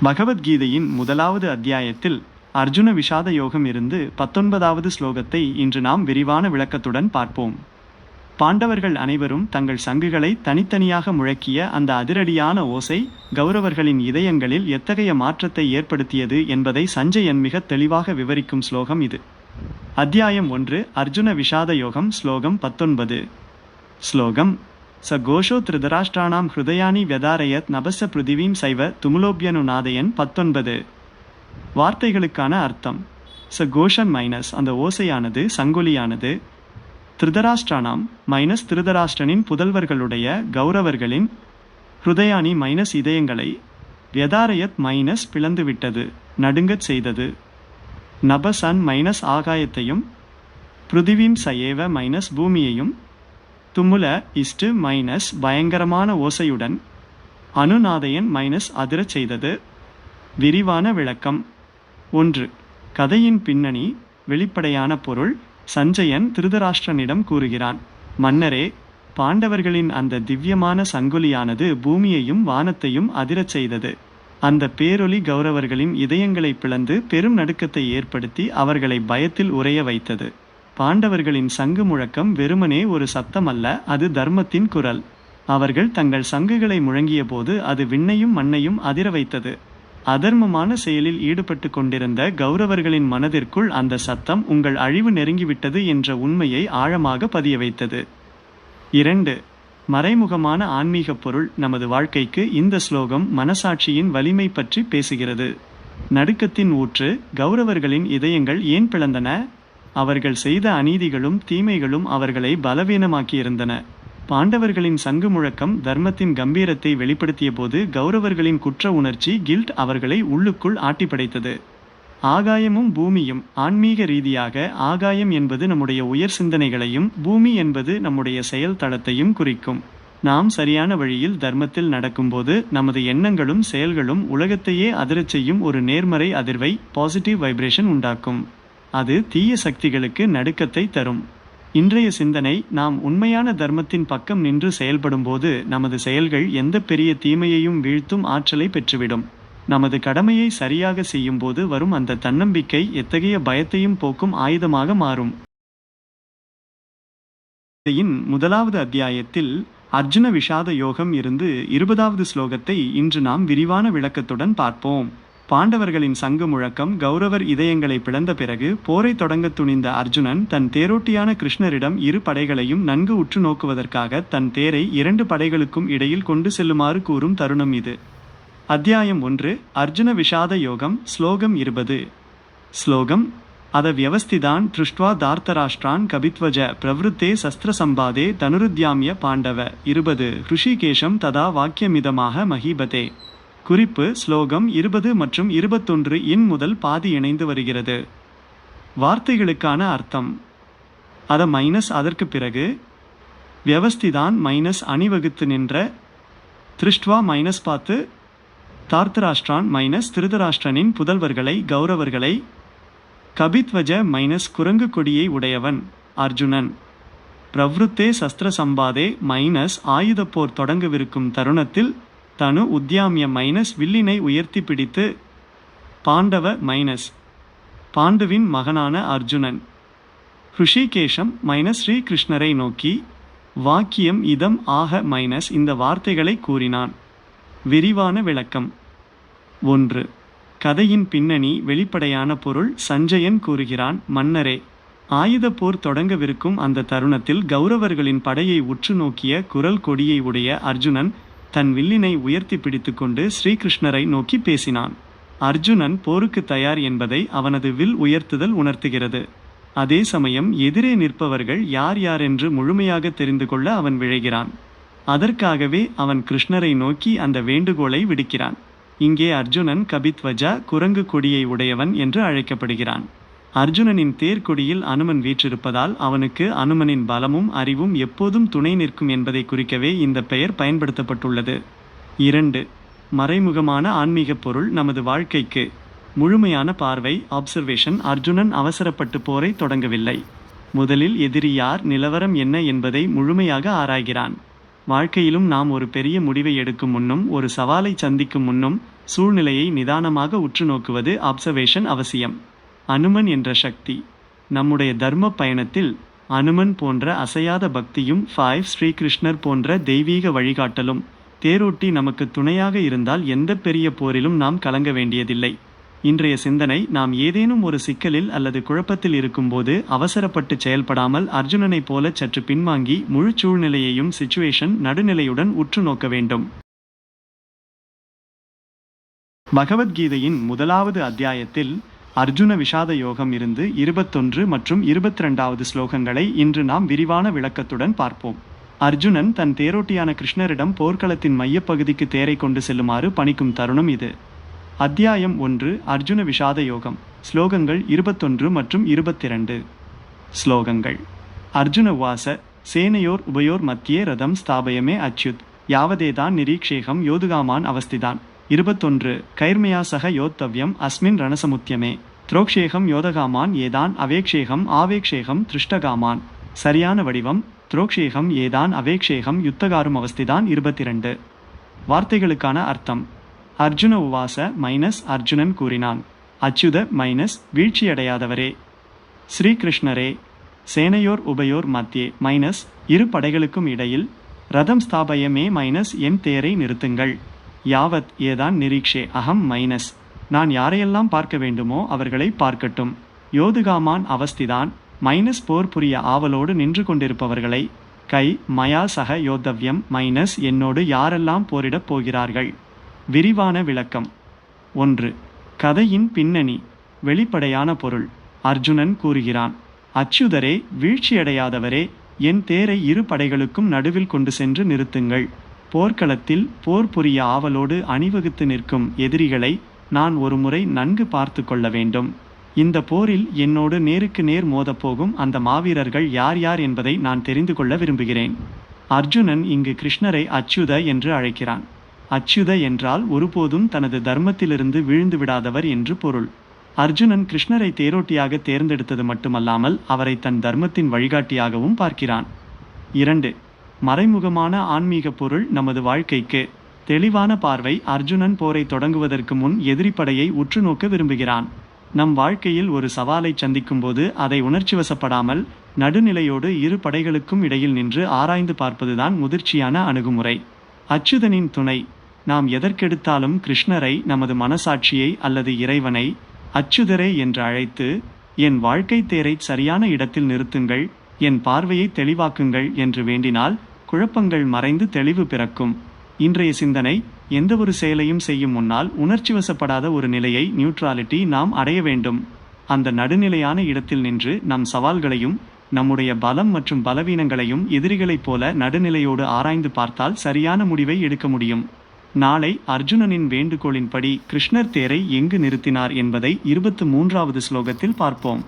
பகவத்கீதையின் முதலாவது அத்தியாயத்தில் அர்ஜுன விஷாத யோகம் இருந்து 19வது ஸ்லோகத்தை இன்று நாம் விரிவான விளக்கத்துடன் பார்ப்போம். பாண்டவர்கள் அனைவரும் தங்கள் சங்குகளை தனித்தனியாக முழக்கிய அந்த அதிரடியான ஓசை கௌரவர்களின் இதயங்களில் எத்தகைய மாற்றத்தை ஏற்படுத்தியது என்பதை சஞ்சயன் மிக தெளிவாக விவரிக்கும் ஸ்லோகம் இது. அத்தியாயம் 1 அர்ஜுன விஷாத யோகம் ஸ்லோகம் 19. ஸ்லோகம் ச கோஷோ திருதராஷ்டிராணாம் ஹிருதயானி வெதாரயத் நபஸ்ஸ பிருதிவீம் சைவ துமுலோபியனு நாதயன் 19. வார்த்தைகளுக்கான அர்த்தம். ச கோஷன் மைனஸ் அந்த ஓசையானது சங்கொலியானது, திருதராஷ்டிராணாம் மைனஸ் திருதராஷ்டிரனின் புதல்வர்களுடைய கௌரவர்களின், ஹிருதயானி மைனஸ் இதயங்களை, வெதாரயத் மைனஸ் பிளந்துவிட்டது நடுங்கச் செய்தது, நபசன் மைனஸ் ஆகாயத்தையும், பிருதிவீம் சயேவ மைனஸ் பூமியையும், துமுல இஸ்டு மைனஸ் பயங்கரமான ஓசையுடன், அனுநாதயன் மைனஸ் அதிரச் செய்தது. விரிவான விளக்கம். 1. கதையின் பின்னணி. வெளிப்படையான பொருள். சஞ்சயன் திருதராஷ்டிரனிடம் கூறுகிறான், மன்னரே, பாண்டவர்களின் அந்த திவ்யமான சங்குலியானது பூமியையும் வானத்தையும் அதிரச் செய்தது. அந்த பேரொலி கௌரவர்களின் இதயங்களை பிளந்து பெரும் நடுக்கத்தை ஏற்படுத்தி அவர்களை பயத்தில் உறைய வைத்தது. பாண்டவர்களின் சங்கு முழக்கம் வெறுமனே ஒரு சத்தம் அல்ல, அது தர்மத்தின் குரல். அவர்கள் தங்கள் சங்குகளை முழங்கிய போது அது விண்ணையும் மண்ணையும் அதிர வைத்தது. அதர்மமான செயலில் ஈடுபட்டு கொண்டிருந்த கௌரவர்களின் மனதிற்குள் அந்த சத்தம் உங்கள் அழிவு நெருங்கிவிட்டது என்ற உண்மையை ஆழமாக பதிய வைத்தது. 2. மறைமுகமான ஆன்மீக பொருள். நமது வாழ்க்கைக்கு இந்த ஸ்லோகம் மனசாட்சியின் வலிமை பற்றி பேசுகிறது. நடுக்கத்தின் ஊற்று. கௌரவர்களின் இதயங்கள் ஏன் பிளந்தன? அவர்கள் செய்த அநீதிகளும் தீமைகளும் அவர்களை பலவீனமாக்கியிருந்தன. பாண்டவர்களின் சங்கு முழக்கம் தர்மத்தின் கம்பீரத்தை வெளிப்படுத்திய போது கௌரவர்களின் குற்ற உணர்ச்சி கில்ட் அவர்களை உள்ளுக்குள் ஆட்டிப்படைத்தது. ஆகாயமும் பூமியும். ஆன்மீக ரீதியாக ஆகாயம் என்பது நம்முடைய உயர் சிந்தனைகளையும், பூமி என்பது நம்முடைய செயல் தளத்தையும் குறிக்கும். நாம் சரியான வழியில் தர்மத்தில் நடக்கும்போது நமது எண்ணங்களும் செயல்களும் உலகத்தையே அதிரச் செய்யும் ஒரு நேர்மறை அதிர்வை, பாசிட்டிவ் வைப்ரேஷன் உண்டாக்கும். அது தீய சக்திகளுக்கு நடுக்கத்தை தரும். இன்றைய சிந்தனை. நாம் உண்மையான தர்மத்தின் பக்கம் நின்று செயல்படும்போது நமது செயல்கள் எந்த பெரிய தீமையையும் வீழ்த்தும் ஆற்றலை பெற்றுவிடும். நமது கடமையை சரியாக செய்யும்போது வரும் அந்த தன்னம்பிக்கை எத்தகைய பயத்தையும் போக்கும் ஆயுதமாக மாறும். முதலாவது அத்தியாயத்தில் அர்ஜுன விஷாத யோகம் இருந்து 20வது ஸ்லோகத்தை இன்று நாம் விரிவான விளக்கத்துடன் பார்ப்போம். பாண்டவர்களின் சங்கு முழக்கம் கௌரவர் இதயங்களை பிளந்த பிறகு போரை தொடங்க துணிந்த அர்ஜுனன் தன் தேரோட்டியான கிருஷ்ணரிடம் இரு படைகளையும் நன்கு உற்று நோக்குவதற்காக தன் தேரை 2 படைகளுக்கும் இடையில் கொண்டு செல்லுமாறு கூறும் தருணம் இது. அத்தியாயம் 1 அர்ஜுன விஷாத யோகம் ஸ்லோகம் 20. ஸ்லோகம் அத வியவஸ்திதான் திருஷ்ட்வா தார்த்தராஷ்டிரான் கபித்வஜ பிரவருத்தே சஸ்திர சம்பாதே தனுருத்யாமிய பாண்டவ 20 ருஷிகேஷம் ததா வாக்கியமிதமாக மஹீபதே. குறிப்பு. ஸ்லோகம் 20 மற்றும் 21 இன் முதல் பாதி இணைந்து வருகிறது. வார்த்தைகளுக்கான அர்த்தம். அத மைனஸ் அதற்கு பிறகு, வியவஸ்திதான் மைனஸ் அணிவகுத்து நின்ற, திருஷ்ட்வா மைனஸ் பார்த்து, தார்த்தராஷ்டிரான் மைனஸ் திருதராஷ்டிரனின் புதல்வர்களை கௌரவர்களை, கபித்வஜ மைனஸ் குரங்கு கொடியை உடையவன் அர்ஜுனன், பிரவருத்தே சஸ்திர சம்பாதே மைனஸ் ஆயுதப்போர் தொடங்கவிருக்கும் தருணத்தில், தனு உத்யாமிய மைனஸ் வில்லினை உயர்த்தி பிடித்து, பாண்டவ மைனஸ் பாண்டுவின் மகனான அர்ஜுனன், ருஷிகேஷம் மைனஸ் ஸ்ரீகிருஷ்ணரை நோக்கி, வாக்கியம் இதம் ஆக மைனஸ் இந்த வார்த்தைகளை கூறினான். விரிவான விளக்கம். 1. கதையின் பின்னணி. வெளிப்படையான பொருள். சஞ்சயன் கூறுகிறான், மன்னரே, ஆயுத போர் தொடங்கவிருக்கும் அந்த தருணத்தில் கௌரவர்களின் படையை உற்று நோக்கிய குரல் கொடியை உடைய அர்ஜுனன் தன் வில்லினை உயர்த்தி பிடித்து கொண்டு ஸ்ரீகிருஷ்ணரை நோக்கி பேசினான். அர்ஜுனன் போருக்கு தயார் என்பதை அவனது வில் உயர்த்துதல் உணர்த்துகிறது. அதே சமயம் எதிரே நிற்பவர்கள் யார் யார் என்று முழுமையாக தெரிந்து கொள்ள அவன் விழைகிறான். அதற்காகவே அவன் கிருஷ்ணரை நோக்கி அந்த வேண்டுகோளை விடுக்கிறான். இங்கே அர்ஜுனன் கபித்வஜா குரங்கு கொடியை உடையவன் என்று அழைக்கப்படுகிறான். அர்ஜுனனின் தேர்கொடியில் அனுமன் வீற்றிருப்பதால் அவனுக்கு அனுமனின் பலமும் அறிவும் எப்போதும் துணை நிற்கும் என்பதை குறிக்கவே இந்த பெயர் பயன்படுத்தப்பட்டுள்ளது. 2. மறைமுகமான ஆன்மீக பொருள். நமது வாழ்க்கைக்கு முழுமையான பார்வை, அப்சர்வேஷன். அர்ஜுனன் அவசரப்பட்டு போரை தொடங்கவில்லை. முதலில் எதிரி யார், நிலவரம் என்ன என்பதை முழுமையாக ஆராய்கிறான். வாழ்க்கையிலும் நாம் ஒரு பெரிய முடிவை எடுக்கும் முன்னும் ஒரு சவாலை சந்திக்கும் முன்னும் சூழ்நிலையை நிதானமாக உற்று நோக்குவது அப்சர்வேஷன் அவசியம். அனுமன் என்ற சக்தி. நம்முடைய தர்ம பயணத்தில் அனுமன் போன்ற அசையாத பக்தியும் 5 ஸ்ரீகிருஷ்ணர் போன்ற தெய்வீக வழிகாட்டலும் தேரோட்டி நமக்கு துணையாக இருந்தால் எந்த பெரிய போரிலும் நாம் கலங்க வேண்டியதில்லை. இன்றைய சிந்தனை: நாம் ஏதேனும் ஒரு சிக்கலில் அல்லது குழப்பத்தில் இருக்கும்போது அவசரப்பட்டு செயல்படாமல் அர்ஜுனனைப் போல சற்று பின்வாங்கி முழு சூழ்நிலையையும் சிச்சுவேஷன் நடுநிலையுடன் உற்று நோக்க வேண்டும். பகவத்கீதையின் முதலாவது அத்தியாயத்தில் அர்ஜுன விஷாத யோகம் இருந்து 21 மற்றும் 22வது ஸ்லோகங்களை இன்று நாம் விரிவான விளக்கத்துடன் பார்ப்போம். அர்ஜுனன் தன் தேரோட்டியான கிருஷ்ணரிடம் போர்க்களத்தின் மையப்பகுதிக்கு தேரை கொண்டு செல்லுமாறு பணிக்கும் தருணம் இது. அத்தியாயம் 1 அர்ஜுன விஷாத யோகம். ஸ்லோகங்கள் 21 மற்றும் 22. ஸ்லோகங்கள். அர்ஜுன உவாச சேனையோர் உபயோர் மத்தியே ரதம் ஸ்தாபயமே அச்சுத் யாவதேதான் நிரீக்ஷேகம் யோதுகாமான் அவஸ்திதான். 21 கைர்மயா சக யோத்தவ்யம் அஸ்மின் ரணசமுத்தியமே த்ரோக்ஷேகம் யோதகாமான் ஏதான் அவேக்ஷேகம் ஆவேக்ஷேகம் திருஷ்டகாமான். சரியான வடிவம்: த்ரோக்ஷேகம் ஏதான் அவேக்ஷேகம் யுத்தகாரும் அவஸ்திதான். 22 வார்த்தைகளுக்கான அர்த்தம். அர்ஜுன உவாச அர்ஜுனன் கூறினான். அச்சுத வீழ்ச்சியடையாதவரே. ஸ்ரீகிருஷ்ணரே. சேனையோர் உபயோர் மத்தியே இரு படைகளுக்கும் இடையில். ரதம் ஸ்தாபயமே என் தேரை நிறுத்துங்கள். யாவத் ஏதான் நிரீக்ஷே அகம் நான் யாரையெல்லாம் பார்க்க வேண்டுமோ அவர்களை பார்க்கட்டும். யோதுகாமான் அவஸ்திதான் போர் புரிய ஆவலோடு நின்று கொண்டிருப்பவர்களை. கை மயா சக யோத்தவ்யம் என்னோடு யாரெல்லாம் போரிடப் போகிறார்கள். விரிவான விளக்கம். 1. கதையின் பின்னணி. வெளிப்படையான பொருள். அர்ஜுனன் கூறுகிறான்: அச்சுதரே, வீழ்ச்சியடையாதவரே, என் தேரை இரு படைகளுக்கும் நடுவில் கொண்டு சென்று நிறுத்துங்கள். போர்க்களத்தில் போர் புரிய ஆவலோடு அணிவகுத்து நிற்கும் எதிரிகளை நான் ஒருமுறை நன்கு பார்த்து கொள்ள வேண்டும். இந்த போரில் என்னோடு நேருக்கு நேர் மோதப்போகும் அந்த மாவீரர்கள் யார் யார் என்பதை நான் தெரிந்து கொள்ள விரும்புகிறேன். அர்ஜுனன் இங்கு கிருஷ்ணரை அச்சுத என்று அழைக்கிறான். அச்சுத என்றால் ஒருபோதும் தனது தர்மத்திலிருந்து வீழ்ந்து விடாதவர் என்று பொருள். அர்ஜுனன் கிருஷ்ணரை தேரோட்டியாக தேர்ந்தெடுத்தது மட்டுமல்லாமல் அவரை தன் தர்மத்தின் வழிகாட்டியாகவும் பார்க்கிறான். 2. மறைமுகமான ஆன்மீக பொருள். நமது வாழ்க்கைக்கு தெளிவான பார்வை. அர்ஜுனன் போரை தொடங்குவதற்கு முன் எதிரி படையை உற்று நோக்க விரும்புகிறான். நம் வாழ்க்கையில் ஒரு சவாலை சந்திக்கும் போது அதை உணர்ச்சிவசப்படாமல் நடுநிலையோடு இரு படைகளுக்கும் இடையில் நின்று ஆராய்ந்து பார்ப்பதுதான் முதிர்ச்சியான அணுகுமுறை. அச்சுதனின் துணை. நாம் எதற்கெடுத்தாலும் கிருஷ்ணரை, நமது மனசாட்சியை அல்லது இறைவனை அச்சுதரே என்று அழைத்து, என் வாழ்க்கை தேரை சரியான இடத்தில் நிறுத்துங்கள், என் பார்வையை தெளிவாக்குங்கள் என்று வேண்டினால் குழப்பங்கள் மறைந்து தெளிவு பிறக்கும். இன்றைய சிந்தனை: எந்த ஒரு செயலையும் செய்யும் முன்னால் உணர்ச்சிவசப்படாத ஒரு நிலையை, நியூட்ராலிட்டி நாம் அடைய வேண்டும். அந்த நடுநிலையான இடத்தில் நின்று நம் சவால்களையும் நம்முடைய பலம் மற்றும் பலவீனங்களையும் எதிரிகளைப் போல நடுநிலையோடு ஆராய்ந்து பார்த்தால் சரியான முடிவை எடுக்க முடியும். நாளை அர்ஜுனனின் வேண்டுகோளின்படி கிருஷ்ணர் தேரை எங்கு நிறுத்தினார் என்பதை 23வது ஸ்லோகத்தில் பார்ப்போம்.